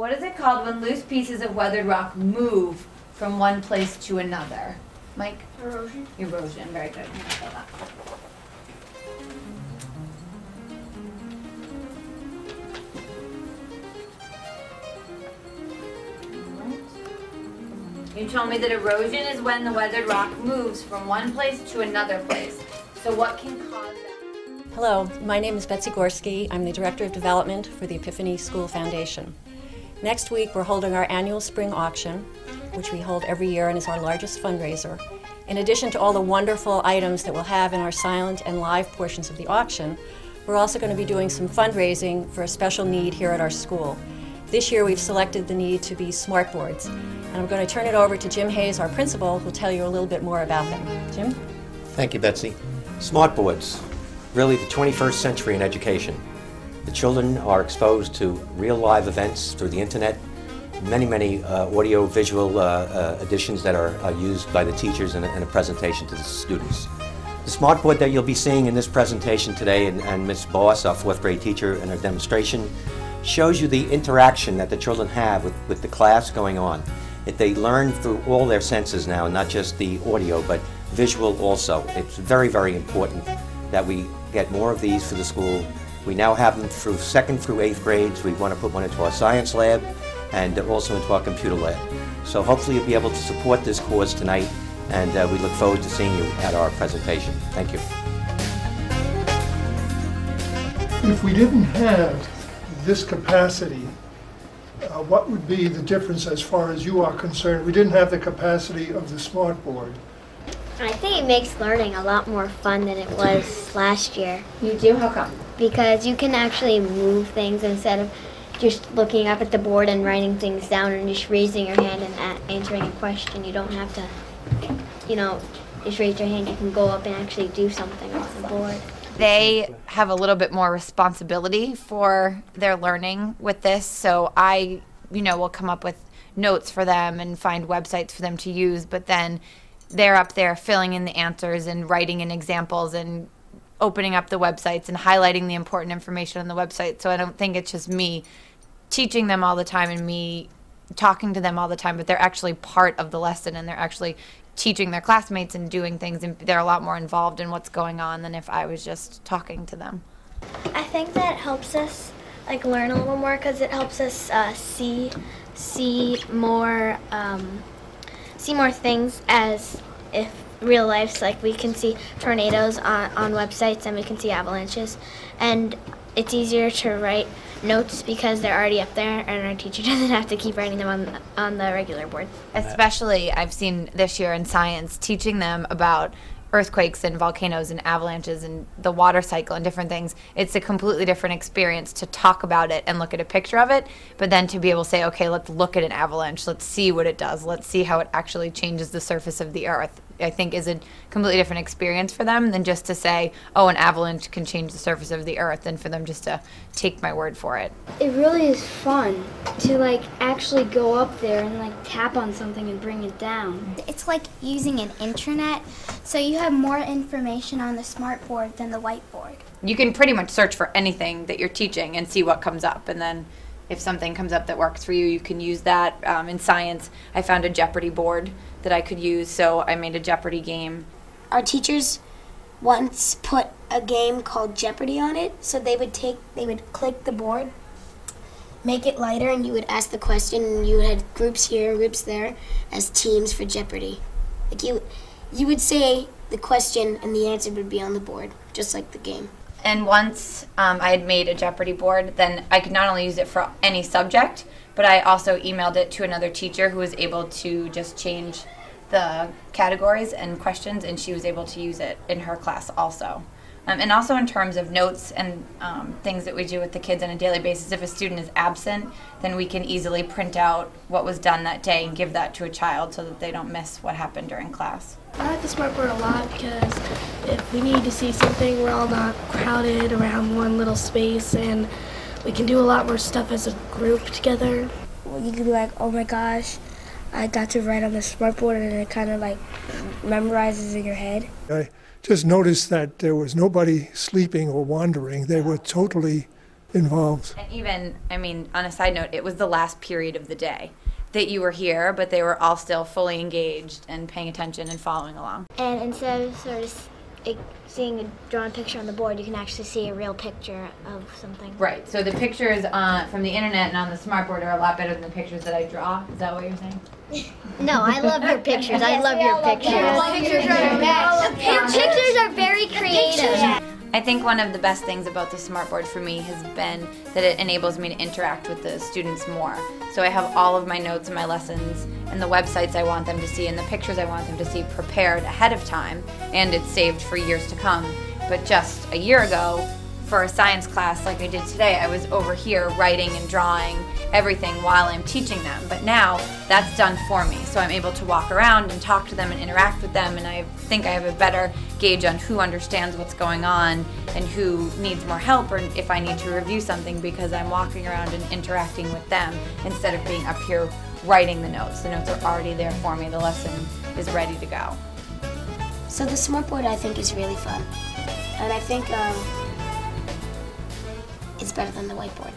What is it called when loose pieces of weathered rock move from one place to another? Mike? Erosion. Erosion, very good. I'm gonna spell that. You told me that erosion is when the weathered rock moves from one place to another place. So what can cause that? Hello, my name is Betsy Gorski. I'm the Director of Development for the Epiphany School Foundation. Next week we're holding our annual spring auction, which we hold every year and is our largest fundraiser. In addition to all the wonderful items that we'll have in our silent and live portions of the auction, we're also going to be doing some fundraising for a special need here at our school. This year we've selected the need to be smart boards. And I'm going to turn it over to Jim Hayes, our principal, who'll tell you a little bit more about them. Jim? Thank you, Betsy. Smart boards, really the 21st century in education. The children are exposed to real live events through the internet, many audio-visual additions that are used by the teachers in a presentation to the students. The smart board that you'll be seeing in this presentation today, and Ms. Boss, our fourth grade teacher, in her demonstration, shows you the interaction that the children have with the class going on. They learn through all their senses now, not just the audio, but visual also. It's very important that we get more of these for the school. We now have them through 2nd through 8th grades. We want to put one into our science lab and also into our computer lab. So hopefully you'll be able to support this cause tonight, and we look forward to seeing you at our presentation. Thank you. If we didn't have this capacity, what would be the difference as far as you are concerned? We didn't have the capacity of the smart board. I think it makes learning a lot more fun than it was last year. You do? How come? Because you can actually move things instead of just looking up at the board and writing things down and just raising your hand and answering a question. You don't have to, just raise your hand. You can go up and actually do something off the board. They have a little bit more responsibility for their learning with this, so I, will come up with notes for them and find websites for them to use, but then they're up there filling in the answers and writing in examples and opening up the websites and highlighting the important information on the website. So I don't think it's just me teaching them all the time and me talking to them all the time, but they're actually part of the lesson and they're actually teaching their classmates and doing things, and they're a lot more involved in what's going on than if I was just talking to them. I think that helps us learn a little more because it helps us see more things as if real life. Like we can see tornadoes on websites and we can see avalanches, and it's easier to write notes because they're already up there and our teacher doesn't have to keep writing them on the regular board. Especially I've seen this year in science, teaching them about earthquakes and volcanoes and avalanches and the water cycle and different things. It's a completely different experience to talk about it and look at a picture of it, but then to be able to say, okay, let's look at an avalanche, let's see what it does, let's see how it actually changes the surface of the earth, I think is a completely different experience for them than just to say, oh, an avalanche can change the surface of the earth, and for them just to take my word for it. It really is fun to actually go up there and tap on something and bring it down. It's like using an intranet, so you have more information on the smart board than the whiteboard. You can pretty much search for anything that you're teaching and see what comes up, and then if something comes up that works for you, you can use that. In science, I found a Jeopardy board that I could use, so I made a Jeopardy game. Our teachers once put a game called Jeopardy on it, so they would click the board, make it lighter, and you would ask the question, and you had groups here, groups there, as teams for Jeopardy. You would say the question, and the answer would be on the board, just like the game. And once I had made a Jeopardy board, then I could not only use it for any subject, but I also emailed it to another teacher who was able to just change the categories and questions, and she was able to use it in her class also. And also in terms of notes and things that we do with the kids on a daily basis, if a student is absent, then we can easily print out what was done that day and give that to a child so that they don't miss what happened during class. I like the smart board a lot because if we need to see something, we're all not crowded around one little space, and we can do a lot more stuff as a group together. Well, you can be like, oh my gosh, I got to write on the smart board, and it kind of memorizes in your head. I just noticed that there was nobody sleeping or wandering. They were totally involved. And even, I mean, on a side note, it was the last period of the day that you were here, but they were all still fully engaged and paying attention and following along. And instead of sort of seeing a drawn picture on the board, you can actually see a real picture of something. Right, so the pictures from the internet and on the smartboard are a lot better than the pictures that I draw. Is that what you're saying? No, I love your pictures. I love your pictures. Pictures are very creative. I think one of the best things about the smartboard for me has been that it enables me to interact with the students more. So I have all of my notes and my lessons and the websites I want them to see and the pictures I want them to see prepared ahead of time, and it's saved for years to come. But just a year ago, for a science class like I did today, I was over here writing and drawing everything while I'm teaching them. But now that's done for me, so I'm able to walk around and talk to them and interact with them, and I think I have a better gauge on who understands what's going on and who needs more help, or if I need to review something, because I'm walking around and interacting with them instead of being up here writing the notes. The notes are already there for me. The lesson is ready to go. So the smartboard, I think, is really fun, and I think it's better than the whiteboard.